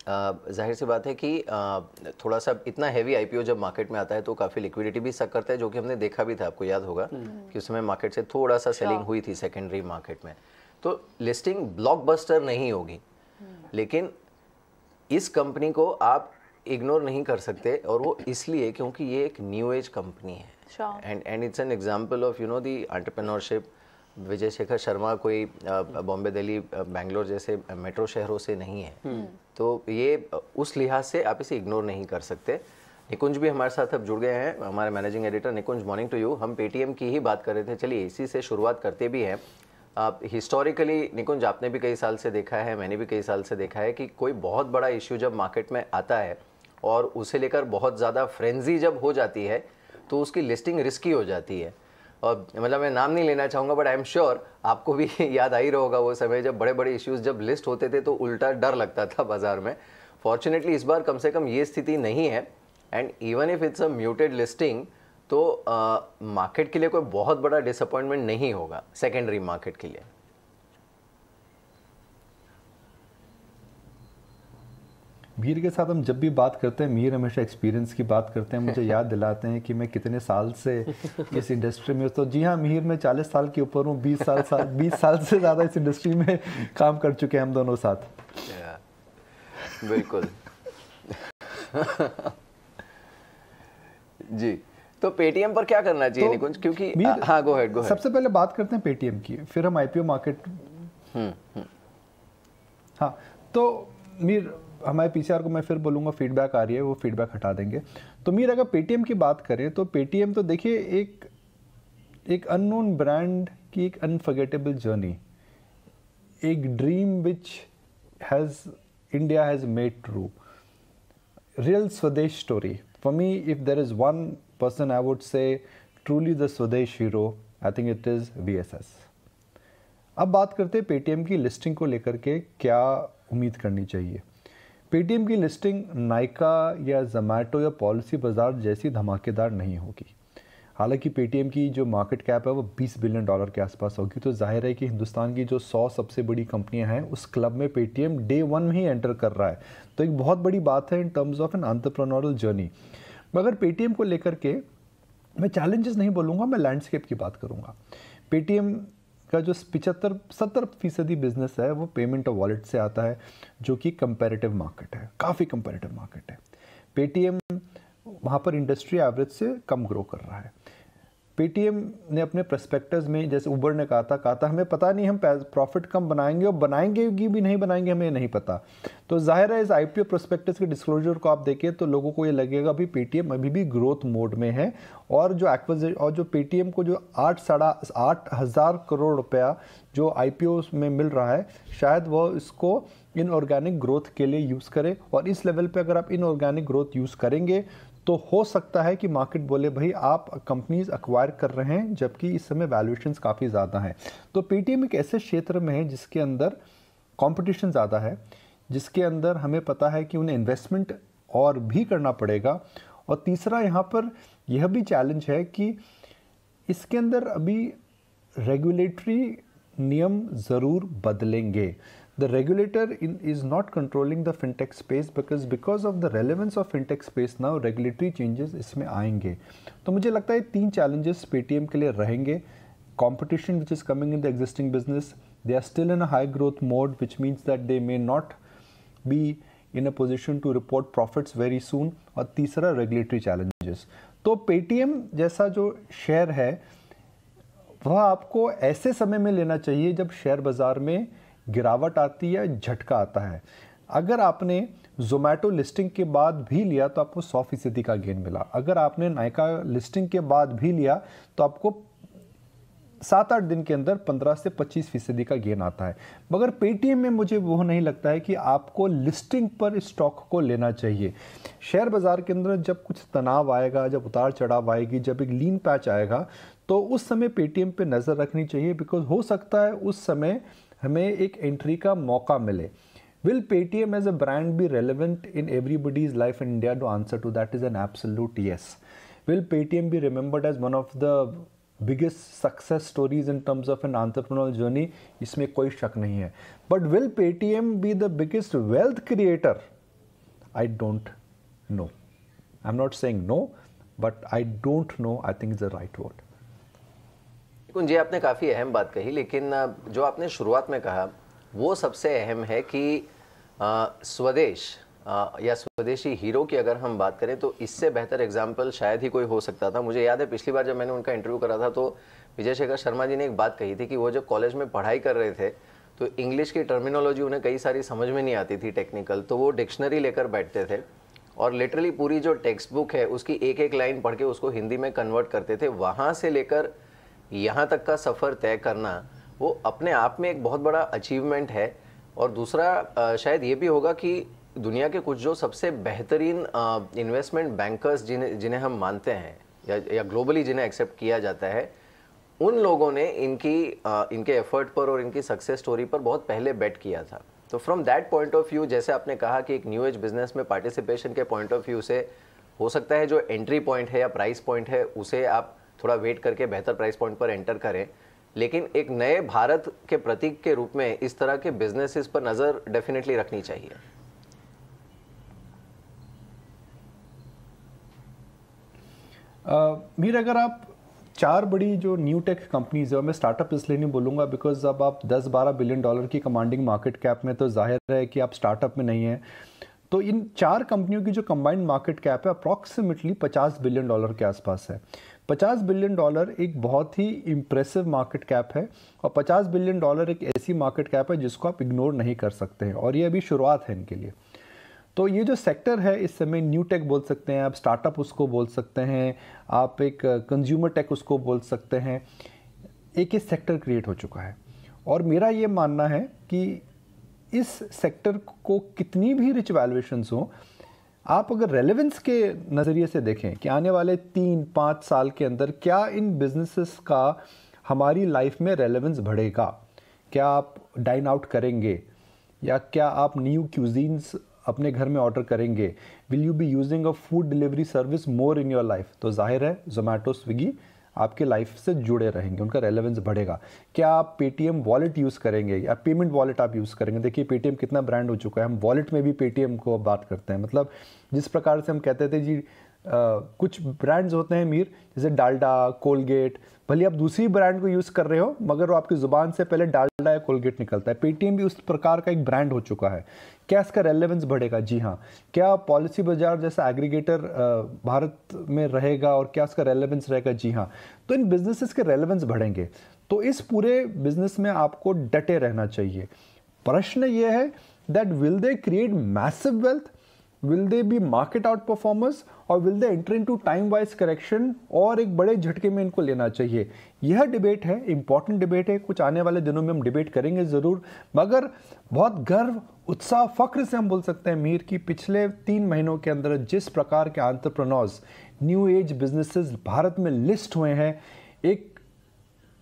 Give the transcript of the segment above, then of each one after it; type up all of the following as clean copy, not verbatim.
जाहिर सी बात है कि थोड़ा सा इतना हैवी आईपीओ जब मार्केट में आता है तो काफ़ी लिक्विडिटी भी सक करता है, जो कि हमने देखा भी था, आपको याद होगा कि उस समय मार्केट से थोड़ा सा सेलिंग हुई थी सेकेंडरी मार्केट में। तो लिस्टिंग ब्लॉकबस्टर नहीं होगी, लेकिन इस कंपनी को आप इग्नोर नहीं कर सकते, और वो इसलिए क्योंकि ये एक न्यू एज कंपनी है and it's an example of the entrepreneurship. Vijay Shekhar Sharma कोई बॉम्बे, दिल्ली, बेंगलोर जैसे मेट्रो शहरों से नहीं है, तो ये उस लिहाज से आप इसे इग्नोर नहीं कर सकते। निकुंज भी हमारे साथ अब जुड़ गए हैं, हमारे managing editor. Nikunj, morning to you. हम पेटीएम की ही बात कर रहे थे, चलिए इसी से शुरुआत करते भी हैं। हिस्टोरिकली निकुंज, आपने भी कई साल से देखा है, मैंने भी कई साल से देखा है कि कोई बहुत बड़ा इश्यू जब मार्केट में आता है और उसे लेकर बहुत ज़्यादा फ्रेंजी जब हो जाती है तो उसकी लिस्टिंग रिस्की हो जाती है। और मतलब मैं नाम नहीं लेना चाहूँगा, बट आई एम श्योर आपको भी याद आ ही रहा होगा वो समय जब बड़े बड़े इश्यूज जब लिस्ट होते थे तो उल्टा डर लगता था बाजार में। फॉर्चुनेटली इस बार कम से कम ये स्थिति नहीं है, and even if it's a muted listing तो मार्केट के लिए कोई बहुत बड़ा डिसअपॉइंटमेंट नहीं होगा सेकेंडरी मार्केट के लिए। मीर के साथ हम जब भी बात करते हैं, मीर हमेशा एक्सपीरियंस की बात करते हैं, मुझे याद दिलाते हैं कि मैं कितने साल से इस इंडस्ट्री में। तो जी हाँ मीर, मैं 40 साल के ऊपर हूँ, 20 साल से ज़्यादा इस इंडस्ट्री में काम कर चुके हैं हम दोनों साथ। बिल्कुल। जी, तो पेटीएम पर क्या करना चाहिए निकुंज, क्योंकि हाँ गो हेड। सबसे पहले बात करते हैं पेटीएम की, फिर हम आईपीओ मार्केट। हाँ, तो मीर हमारे पीसीआर को मैं फिर बोलूँगा फीडबैक आ रही है, वो फीडबैक हटा देंगे। तो मीर अगर पेटीएम की बात करें तो पेटीएम तो देखिए एक अननोन ब्रांड की एक अनफॉरगेटेबल जर्नी, एक dream which has India has made true, real Swadesh story. For me, if there is one person I would say truly the Swadesh hero, I think it is VSS। अब बात करते हैं Paytm की listing को लेकर के क्या उम्मीद करनी चाहिए। पेटीएम की लिस्टिंग नाइका या जोमैटो या पॉलिसी बाजार जैसी धमाकेदार नहीं होगी। हालांकि पेटीएम की जो मार्केट कैप है वो $20 बिलियन के आसपास होगी, तो जाहिर है कि हिंदुस्तान की जो 100 सबसे बड़ी कंपनियां हैं उस क्लब में पेटीएम डे 1 में ही एंटर कर रहा है, तो एक बहुत बड़ी बात है in terms of an entrepreneurial journey. मगर पेटीएम को लेकर के मैं चैलेंजेस नहीं बोलूँगा, मैं लैंडस्केप की बात करूँगा। पेटीएम का जो 75-70% बिजनेस है वो पेमेंट और वॉलेट से आता है, जो कि कंपैरेटिव मार्केट है, काफ़ी कंपैरेटिव मार्केट है। पेटीएम वहाँ पर इंडस्ट्री एवरेज से कम ग्रो कर रहा है। पेटीएम ने अपने प्रोस्पेक्टस में, जैसे उबर ने कहा था हमें पता नहीं हम प्रॉफिट कम बनाएंगे और बनाएंगे भी नहीं बनाएंगे हमें नहीं पता। तो जाहिर है इस आईपीओ प्रोस्पेक्टस के डिस्क्लोजर को आप देखें तो लोगों को ये लगेगा अभी पेटीएम अभी भी ग्रोथ मोड में है, और जो पेटीएम को जो 8,500 करोड़ रुपया जो आईपीओ में मिल रहा है, शायद वो इसको इनऑर्गेनिक ग्रोथ के लिए यूज़ करे। और इस लेवल पे अगर आप इनऑर्गेनिक ग्रोथ यूज़ करेंगे तो हो सकता है कि मार्केट बोले भाई आप कंपनीज अक्वायर कर रहे हैं, जबकि इस समय वैल्यूएशंस काफ़ी ज़्यादा हैं। तो पेटीएम एक ऐसे क्षेत्र में है जिसके अंदर कंपटीशन ज़्यादा है, जिसके अंदर हमें पता है कि उन्हें इन्वेस्टमेंट और भी करना पड़ेगा। और तीसरा यहाँ पर यह भी चैलेंज है कि इसके अंदर अभी रेगुलेटरी नियम ज़रूर बदलेंगे। The regulator is not controlling the fintech space because of the relevance of fintech space now regulatory changes इसमें आएंगे। तो मुझे लगता है 3 challenges पेटीएम के लिए रहेंगे। Competition which is coming in the existing business, they are still in a high growth mode, which means that they may not be in a position to report profits very soon। और तीसरा regulatory challenges। तो Paytm जैसा जो share है वह आपको ऐसे समय में लेना चाहिए जब शेयर बाजार में गिरावट आती है, झटका आता है। अगर आपने जोमैटो लिस्टिंग के बाद भी लिया तो आपको 100% का गेन मिला। अगर आपने नाइका लिस्टिंग के बाद भी लिया तो आपको 7-8 दिन के अंदर 15 से 25% का गेन आता है। मगर पेटीएम में मुझे वो नहीं लगता है कि आपको लिस्टिंग पर स्टॉक को लेना चाहिए। शेयर बाजार के अंदर जब कुछ तनाव आएगा, जब उतार चढ़ाव आएगी, जब एक लीन पैच आएगा, तो उस समय पेटीएम पे नज़र रखनी चाहिए, बिकॉज हो सकता है उस समय हमें एक एंट्री का मौका मिले। Will Paytm as a brand be relevant in everybody's life in India? The answer to that is an absolute yes. Will Paytm be remembered as one of the biggest success stories in terms of an entrepreneurial journey? इसमें कोई शक नहीं है। But will Paytm be the biggest wealth creator I don't know. I'm not saying no, but I don't know, I think is the right word. जी आपने काफ़ी अहम बात कही, लेकिन जो आपने शुरुआत में कहा वो सबसे अहम है कि स्वदेश या स्वदेशी हीरो की अगर हम बात करें तो इससे बेहतर एग्जाम्पल शायद ही कोई हो सकता था। मुझे याद है पिछली बार जब मैंने उनका इंटरव्यू करा था तो विजय शेखर शर्मा जी ने एक बात कही थी कि वो जब कॉलेज में पढ़ाई कर रहे थे तो इंग्लिश की टर्मिनोलॉजी उन्हें कई सारी समझ में नहीं आती थी टेक्निकल, तो वो डिक्शनरी लेकर बैठते थे और लिटरली पूरी जो टेक्स्ट बुक है उसकी एक एक लाइन पढ़ के उसको हिंदी में कन्वर्ट करते थे। वहाँ से लेकर यहाँ तक का सफ़र तय करना वो अपने आप में एक बहुत बड़ा अचीवमेंट है। और दूसरा शायद ये भी होगा कि दुनिया के कुछ जो सबसे बेहतरीन इन्वेस्टमेंट बैंकर्स जिन्हें हम मानते हैं या ग्लोबली जिन्हें एक्सेप्ट किया जाता है, उन लोगों ने इनके एफर्ट पर और इनकी सक्सेस स्टोरी पर बहुत पहले बेट किया था। तो from that point of view, जैसे आपने कहा कि एक न्यू एज बिजनेस में पार्टिसिपेशन के पॉइंट ऑफ व्यू से हो सकता है जो एंट्री पॉइंट है या प्राइस पॉइंट है उसे आप थोड़ा वेट करके बेहतर प्राइस पॉइंट पर एंटर करें, लेकिन एक नए भारत के प्रतीक के रूप में इस तरह के बिजनेसेस पर नज़र डेफिनेटली रखनी चाहिए। मीर, अगर आप 4 बड़ी जो न्यू टेक कंपनीज है, मैं स्टार्टअप इसलिए नहीं बोलूँगा बिकॉज अब आप 10-12 बिलियन डॉलर की कमांडिंग मार्केट कैप में, तो जाहिर है कि आप स्टार्टअप में नहीं है। तो इन 4 कंपनियों की जो कंबाइंड मार्केट कैप है अप्रॉक्सीमेटली 50 बिलियन डॉलर के आसपास है। 50 बिलियन डॉलर एक बहुत ही इम्प्रेसिव मार्केट कैप है और 50 बिलियन डॉलर एक ऐसी मार्केट कैप है जिसको आप इग्नोर नहीं कर सकते हैं, और ये अभी शुरुआत है इनके लिए। तो ये जो सेक्टर है इस समय न्यू टेक बोल सकते हैं आप, स्टार्टअप उसको बोल सकते हैं आप, एक कंज्यूमर टेक उसको बोल सकते हैं, एक सेक्टर क्रिएट हो चुका है। और मेरा ये मानना है कि इस सेक्टर को कितनी भी रिच वैल्यूएशंस हो, आप अगर रेलेवेंस के नज़रिए से देखें कि आने वाले 3-5 साल के अंदर क्या इन बिजनेसेस का हमारी लाइफ में रेलेवेंस बढ़ेगा, क्या आप डाइन आउट करेंगे या क्या आप न्यू क्यूजीन्स अपने घर में ऑर्डर करेंगे, will you be using a food delivery service more in your life, तो जाहिर है जोमेटो स्विगी आपके लाइफ से जुड़े रहेंगे, उनका रेलेवेंस बढ़ेगा। क्या आप पेटीएम वॉलेट यूज़ करेंगे या पेमेंट वॉलेट आप यूज़ करेंगे? देखिए पेटीएम कितना ब्रांड हो चुका है, हम वॉलेट में भी पेटीएम को बात करते हैं। मतलब जिस प्रकार से हम कहते थे जी कुछ ब्रांड्स होते हैं मीर, जैसे डालडा, कोलगेट, भले आप दूसरी ब्रांड को यूज़ कर रहे हो मगर वो आपकी ज़ुबान से पहले डालडा या कोलगेट निकलता है। पेटीएम भी उस प्रकार का एक ब्रांड हो चुका है। क्या इसका रेलेवेंस बढ़ेगा? जी हाँ। क्या पॉलिसी बाजार जैसा एग्रीगेटर भारत में रहेगा और क्या इसका रेलेवेंस रहेगा? जी हाँ। तो इन बिजनेसेस के रेलेवेंस बढ़ेंगे, तो इस पूरे बिजनेस में आपको डटे रहना चाहिए। प्रश्न ये है that will they create massive wealth, will they be market outperformers, और will they enter into time wise correction, और एक बड़े झटके में इनको लेना चाहिए। यह डिबेट है, इंपॉर्टेंट डिबेट है, कुछ आने वाले दिनों में हम डिबेट करेंगे ज़रूर, मगर बहुत गर्व, उत्साह, फख्र से हम बोल सकते हैं मीर कि पिछले 3 महीनों के अंदर जिस प्रकार के entrepreneurs, new age businesses Bharat में लिस्ट हुए हैं,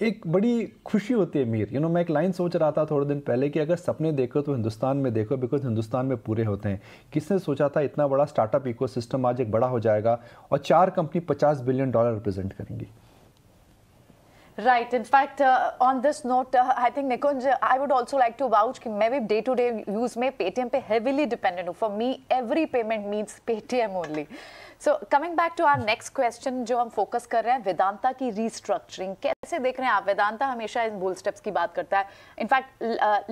एक बड़ी खुशी होती है मीर। मैं एक लाइन सोच रहा था थोड़े दिन पहले कि अगर सपने देखो तो हिंदुस्तान में देखो, बिकॉज हिंदुस्तान में पूरे होते हैं। किसने सोचा था इतना बड़ा स्टार्टअप इकोसिस्टम आज एक बड़ा हो जाएगा और 4 कंपनी 50 बिलियन डॉलर रिप्रेजेंट करेंगी। Right. In fact, on this note, I think Nikunj, I would also like to vouch कि मैं भी day-to-day use में Paytm पे heavily dependent हूँ. For me, every payment means Paytm only. So coming back to our next question, जो हम focus कर रहे हैं, वेदांता की restructuring कैसे देख रहे हैं आप? वेदांता हमेशा इन bull steps की बात करता है. In fact,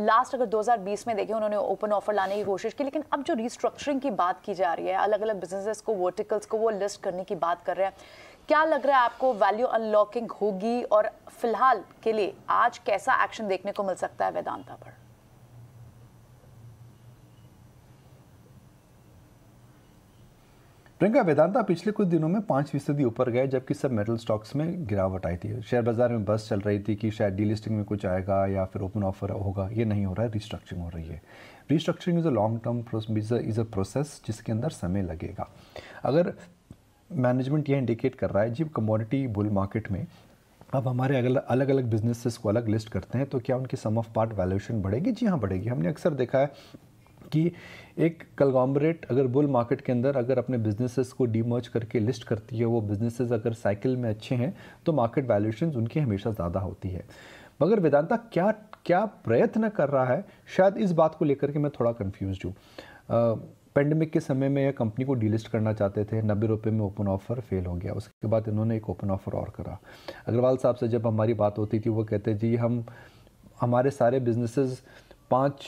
last अगर 2020 में देखें उन्होंने open offer लाने की कोशिश की, लेकिन अब जो restructuring की बात की जा रही है, अलग-अलग businesses को, verticals को वो list करने की बात कर रहे हैं, क्या लग रहा है आपको वैल्यू अनलॉकिंग होगी और फिलहाल के लिए आज कैसा एक्शन देखने को मिल सकता है वेदांता पर? प्रियंका, वेदांता पिछले कुछ दिनों में 5% ऊपर गए, जबकि सब मेटल स्टॉक्स में गिरावट आई थी। शेयर बाजार में बस चल रही थी कि शायद डीलिस्टिंग में कुछ आएगा या फिर ओपन ऑफर होगा। ये नहीं हो रहा है, रिस्ट्रक्चरिंग हो रही है। Restructuring is a long term is a process जिसके अंदर समय लगेगा। अगर मैनेजमेंट ये इंडिकेट कर रहा है जी कमोडिटी बुल मार्केट में अब हमारे अलग अलग बिजनेसेस को अलग लिस्ट करते हैं, तो क्या उनकी सम ऑफ पार्ट वैल्यूएशन बढ़ेगी? जी हाँ, बढ़ेगी। हमने अक्सर देखा है कि एक कलगॉमरेट अगर बुल मार्केट के अंदर अगर अपने बिजनेसेस को डीमर्ज करके लिस्ट करती है, वो बिजनेसेस अगर साइकिल में अच्छे हैं तो मार्केट वैल्यूएशन उनकी हमेशा ज़्यादा होती है। मगर वेदांता क्या प्रयत्न कर रहा है, शायद इस बात को लेकर के मैं थोड़ा कन्फ्यूज्ड हूँ। पेंडेमिक के समय में यह कंपनी को डीलिस्ट करना चाहते थे, 90 रुपये में ओपन ऑफर फेल हो गया। उसके बाद इन्होंने एक ओपन ऑफर और करा। अग्रवाल साहब से जब हमारी बात होती थी वो कहते जी हमारे सारे बिजनेसेस 5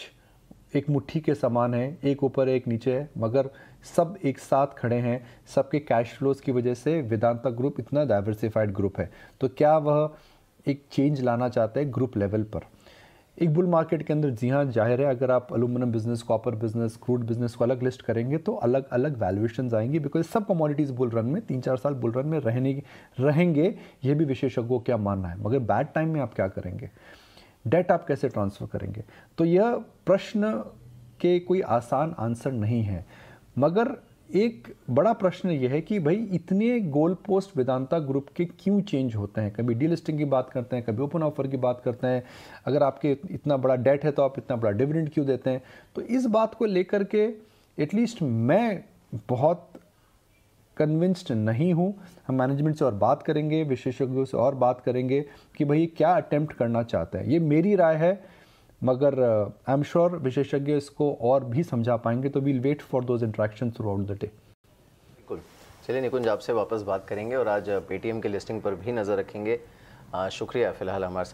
एक मुट्ठी के समान हैं, एक ऊपर एक नीचे है, मगर सब एक साथ खड़े हैं। सबके कैश फ्लोज की वजह से वेदांता ग्रुप इतना डाइवर्सिफाइड ग्रुप है। तो क्या वह एक चेंज लाना चाहते हैं ग्रुप लेवल पर? एक बुल मार्केट के अंदर जी हाँ, जाहिर है अगर आप aluminium business, copper business, crude business को अलग लिस्ट करेंगे तो अलग अलग वैल्यूएशंस आएंगी, बिकॉज सब कमोडिटीज़ बुल रन में 3-4 साल बुल रन में रहेंगे, ये भी विशेषज्ञों का मानना है। मगर बैड टाइम में आप क्या करेंगे? डेट आप कैसे ट्रांसफ़र करेंगे? तो यह प्रश्न के कोई आसान आंसर नहीं है, मगर एक बड़ा प्रश्न यह है कि भाई इतने गोल पोस्ट वेदांता ग्रुप के क्यों चेंज होते हैं? कभी डीलिस्टिंग की बात करते हैं, कभी ओपन ऑफर की बात करते हैं। अगर आपके इतना बड़ा डेट है तो आप इतना बड़ा डिविडेंड क्यों देते हैं? तो इस बात को लेकर के एटलीस्ट मैं बहुत कन्विंस्ड नहीं हूँ। हम मैनेजमेंट से और बात करेंगे, विशेषज्ञों से और बात करेंगे कि भाई क्या अटेम्प्ट करना चाहते हैं। ये मेरी राय है, मगर आई एम श्योर विशेषज्ञ इसको और भी समझा पाएंगे। तो we'll wait for those interaction throughout the day. बिल्कुल। चलिए निकुंज, आपसे वापस बात करेंगे और आज पेटीएम के लिस्टिंग पर भी नज़र रखेंगे। शुक्रिया फिलहाल हमारे साथ